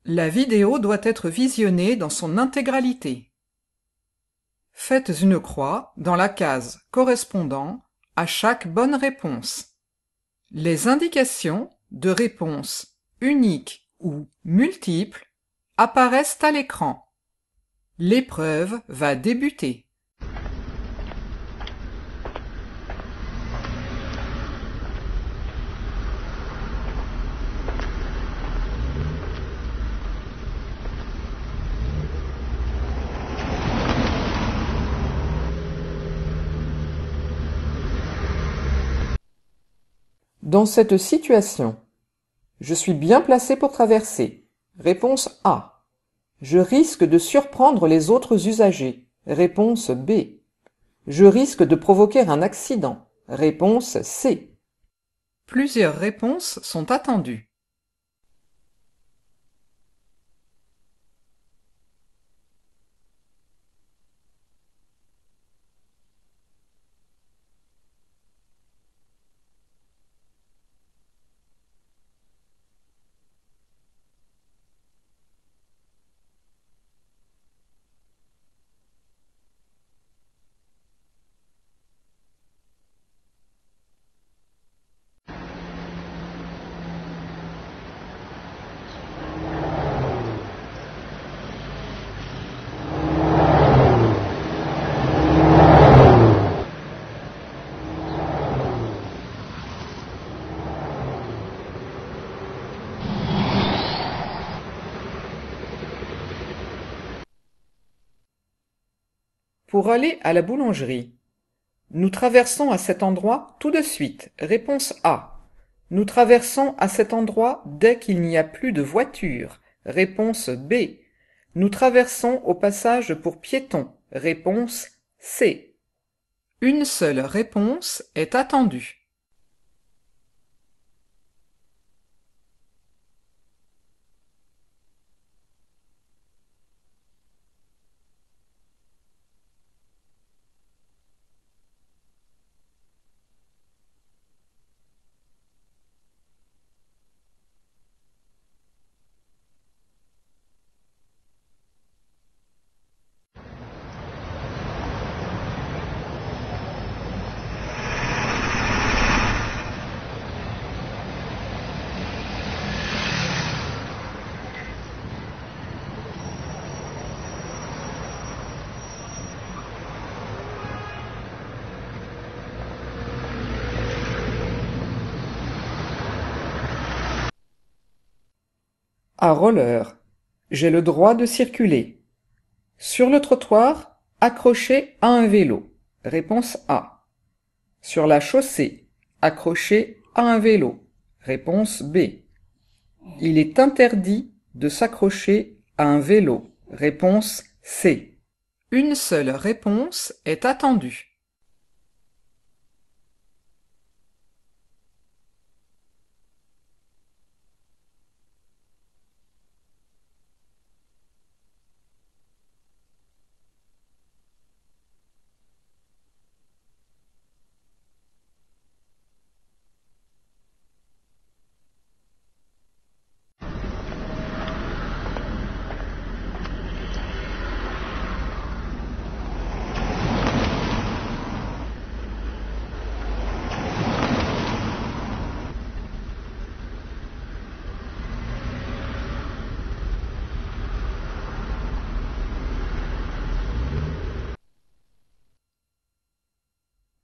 La vidéo doit être visionnée dans son intégralité. Faites une croix dans la case correspondant à chaque bonne réponse. Les indications de réponse unique ou multiple apparaissent à l'écran. L'épreuve va débuter. Dans cette situation, je suis bien placé pour traverser. Réponse A. Je risque de surprendre les autres usagers. Réponse B. Je risque de provoquer un accident. Réponse C. Plusieurs réponses sont attendues. Pour aller à la boulangerie, nous traversons à cet endroit tout de suite. Réponse A. Nous traversons à cet endroit dès qu'il n'y a plus de voitures. Réponse B. Nous traversons au passage pour piétons. Réponse C. Une seule réponse est attendue. À roller, j'ai le droit de circuler. Sur le trottoir, accroché à un vélo. Réponse A. Sur la chaussée, accroché à un vélo. Réponse B. Il est interdit de s'accrocher à un vélo. Réponse C. Une seule réponse est attendue.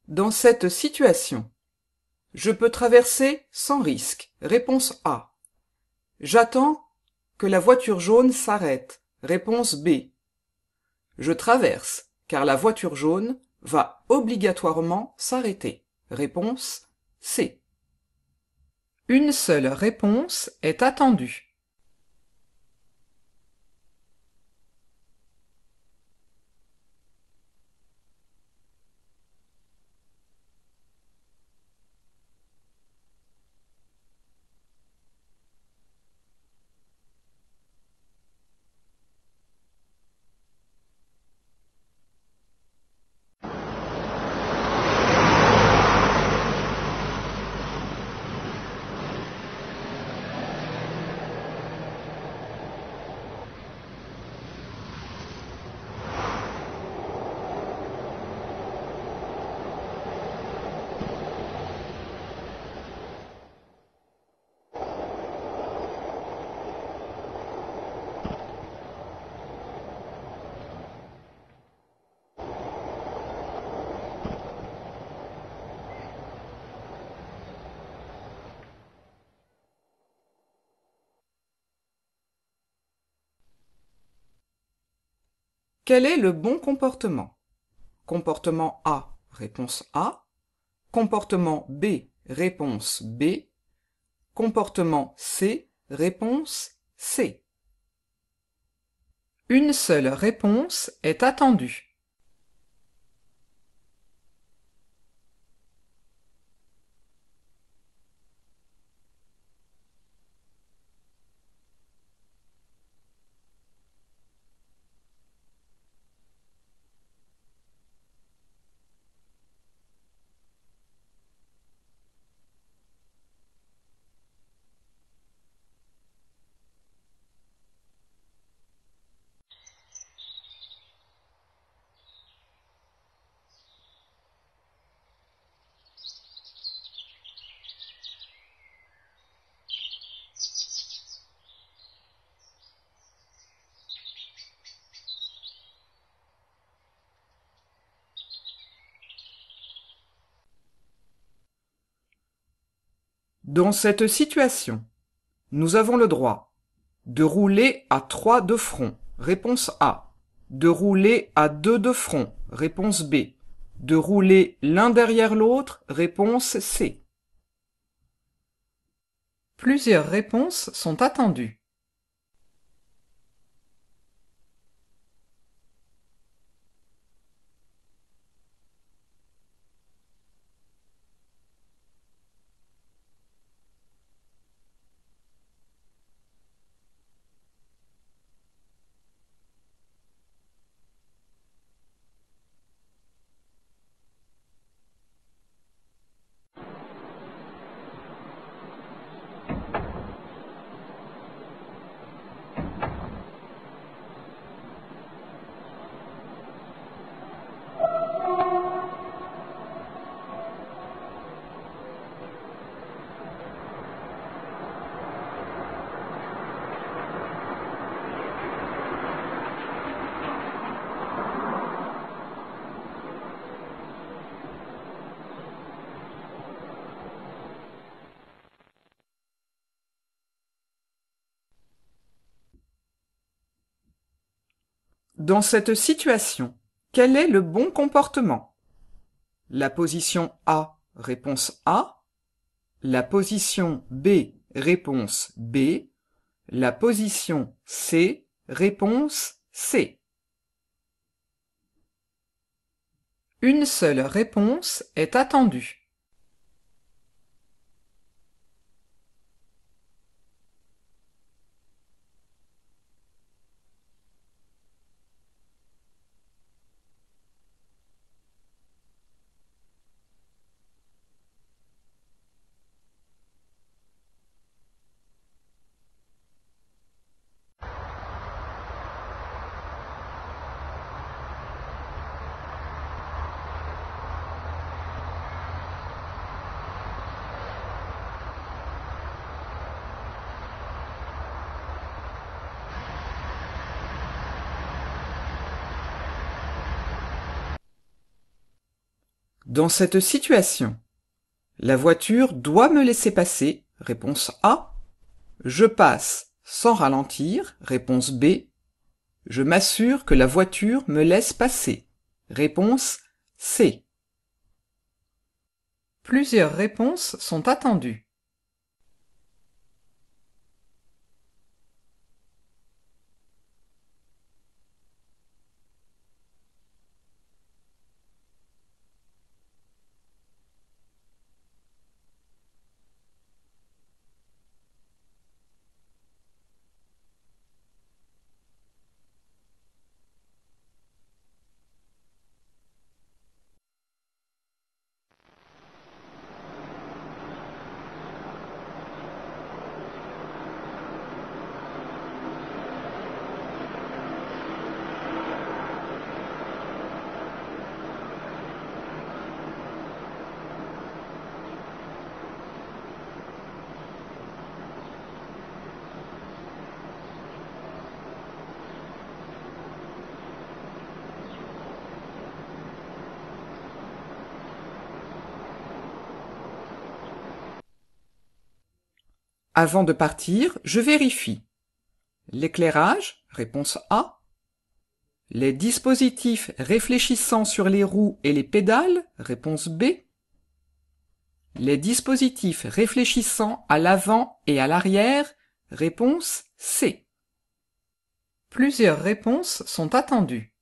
Dans cette situation, je peux traverser sans risque. Réponse A. J'attends que la voiture jaune s'arrête. Réponse B. Je traverse, car la voiture jaune va obligatoirement s'arrêter. Réponse C. Une seule réponse est attendue. Quel est le bon comportement? Comportement A, réponse A. Comportement B, réponse B. Comportement C, réponse C. Une seule réponse est attendue. Dans cette situation, nous avons le droit de rouler à 3 de front, réponse A. De rouler à 2 de front, réponse B. De rouler l'un derrière l'autre, réponse C. Plusieurs réponses sont attendues. Dans cette situation, quel est le bon comportement? La position A, réponse A. La position B, réponse B. La position C, réponse C. Une seule réponse est attendue. Dans cette situation, la voiture doit me laisser passer, réponse A. Je passe sans ralentir, réponse B. Je m'assure que la voiture me laisse passer, réponse C. Plusieurs réponses sont attendues. Avant de partir, je vérifie. L'éclairage, réponse A. Les dispositifs réfléchissant sur les roues et les pédales, réponse B. Les dispositifs réfléchissant à l'avant et à l'arrière, réponse C. Plusieurs réponses sont attendues.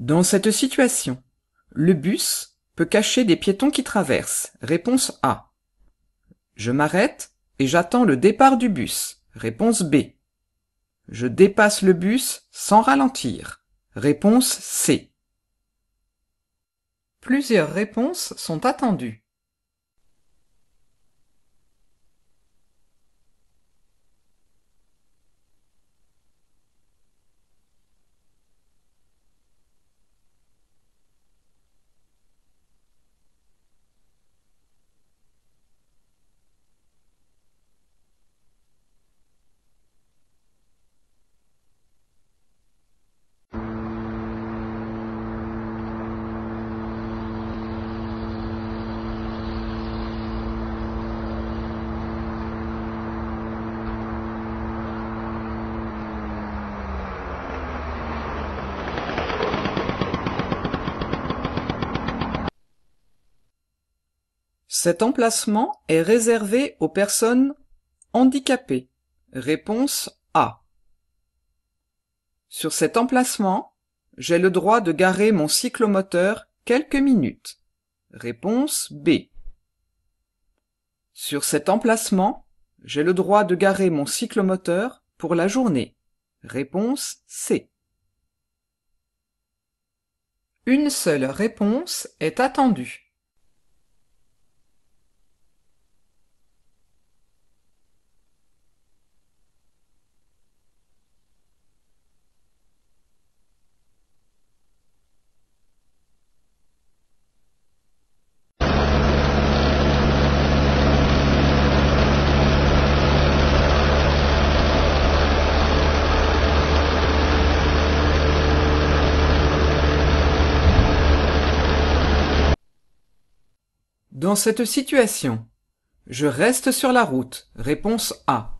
Dans cette situation, le bus peut cacher des piétons qui traversent. Réponse A. Je m'arrête et j'attends le départ du bus. Réponse B. Je dépasse le bus sans ralentir. Réponse C. Plusieurs réponses sont attendues. Cet emplacement est réservé aux personnes handicapées. Réponse A. Sur cet emplacement, j'ai le droit de garer mon cyclomoteur quelques minutes. Réponse B. Sur cet emplacement, j'ai le droit de garer mon cyclomoteur pour la journée. Réponse C. Une seule réponse est attendue. Dans cette situation, je reste sur la route. Réponse A.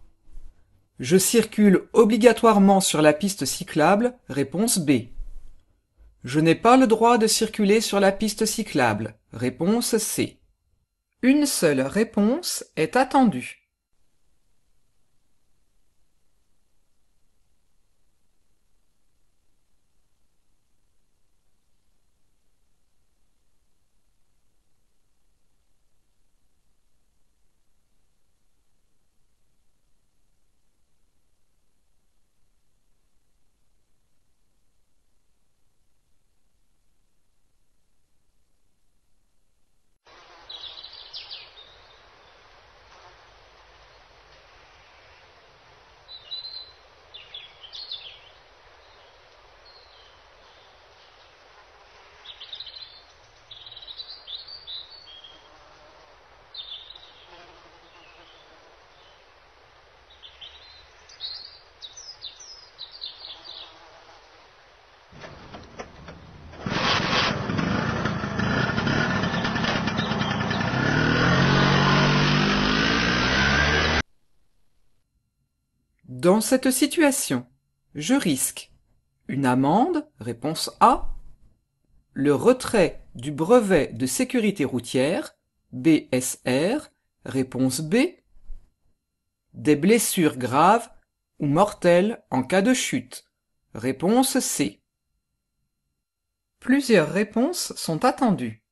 Je circule obligatoirement sur la piste cyclable. Réponse B. Je n'ai pas le droit de circuler sur la piste cyclable. Réponse C. Une seule réponse est attendue. Dans cette situation, je risque une amende, réponse A, le retrait du brevet de sécurité routière, BSR, réponse B, des blessures graves ou mortelles en cas de chute, réponse C. Plusieurs réponses sont attendues.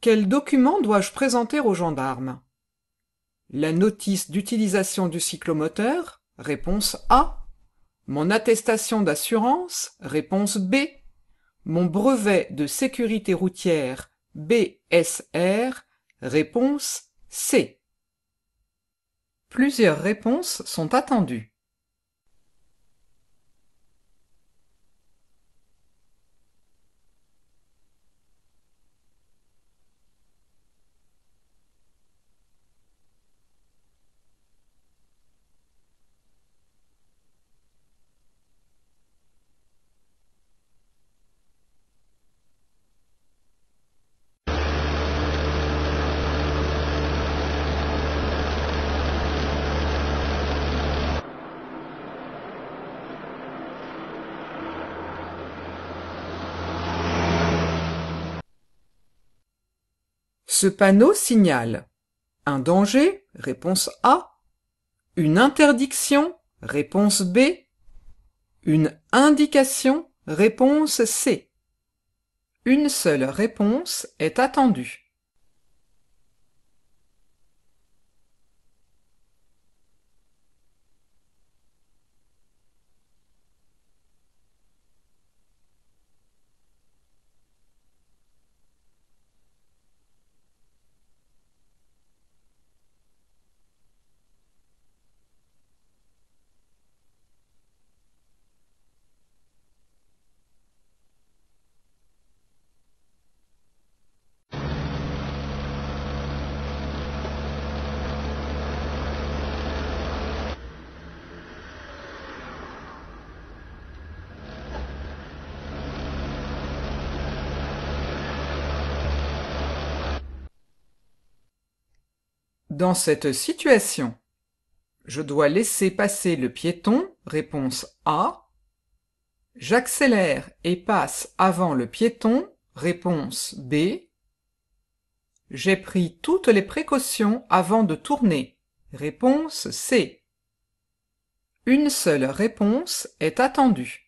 Quel document dois-je présenter aux gendarmes? La notice d'utilisation du cyclomoteur, réponse A. Mon attestation d'assurance, réponse B. Mon brevet de sécurité routière, BSR, réponse C. Plusieurs réponses sont attendues. Ce panneau signale un danger, réponse A, une interdiction, réponse B, une indication, réponse C. Une seule réponse est attendue. Dans cette situation, je dois laisser passer le piéton, réponse A. J'accélère et passe avant le piéton, réponse B. J'ai pris toutes les précautions avant de tourner, réponse C. Une seule réponse est attendue.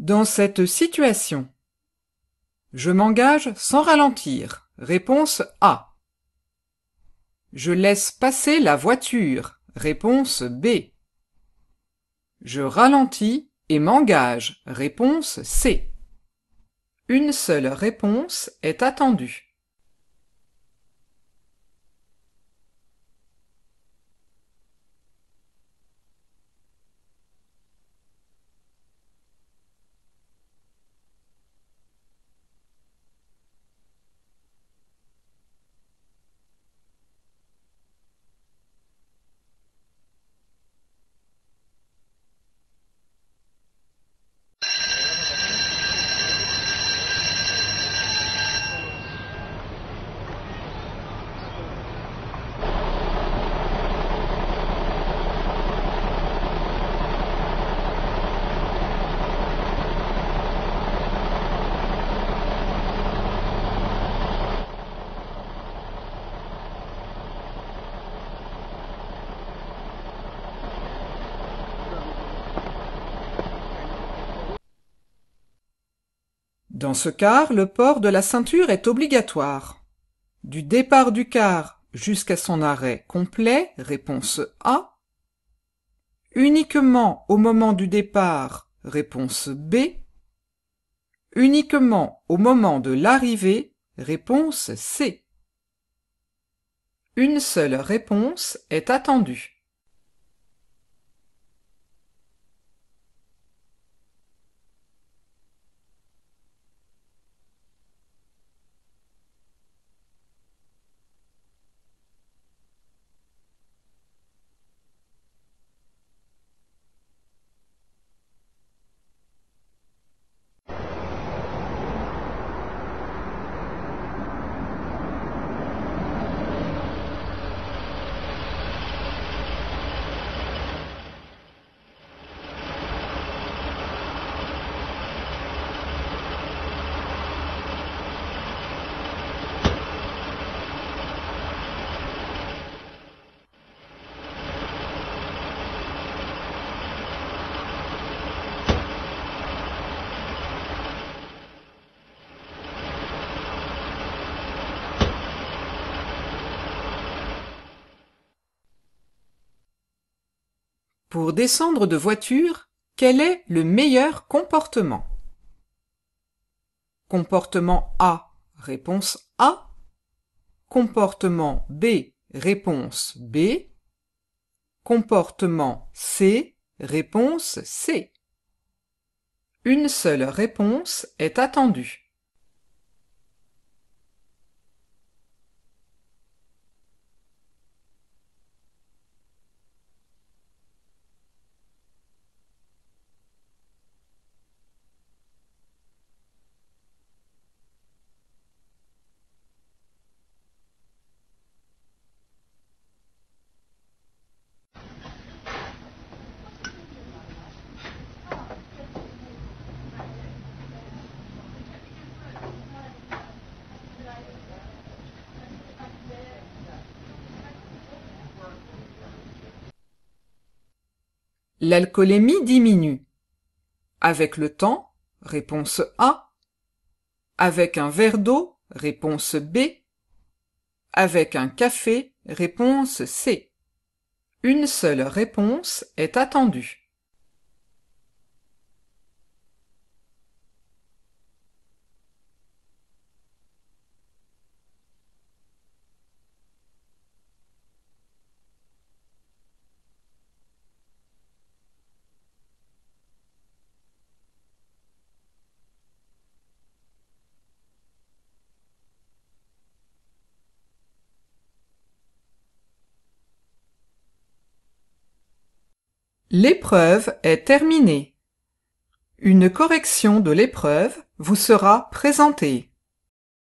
Dans cette situation, je m'engage sans ralentir, réponse A. Je laisse passer la voiture, réponse B. Je ralentis et m'engage, réponse C. Une seule réponse est attendue. Dans ce car, le port de la ceinture est obligatoire. Du départ du car jusqu'à son arrêt complet, réponse A. Uniquement au moment du départ, réponse B. Uniquement au moment de l'arrivée, réponse C. Une seule réponse est attendue. Pour descendre de voiture, quel est le meilleur comportement? Comportement A, réponse A. Comportement B, réponse B. Comportement C, réponse C. Une seule réponse est attendue. L'alcoolémie diminue. Avec le temps, réponse A. Avec un verre d'eau, réponse B. Avec un café, réponse C. Une seule réponse est attendue. L'épreuve est terminée. Une correction de l'épreuve vous sera présentée.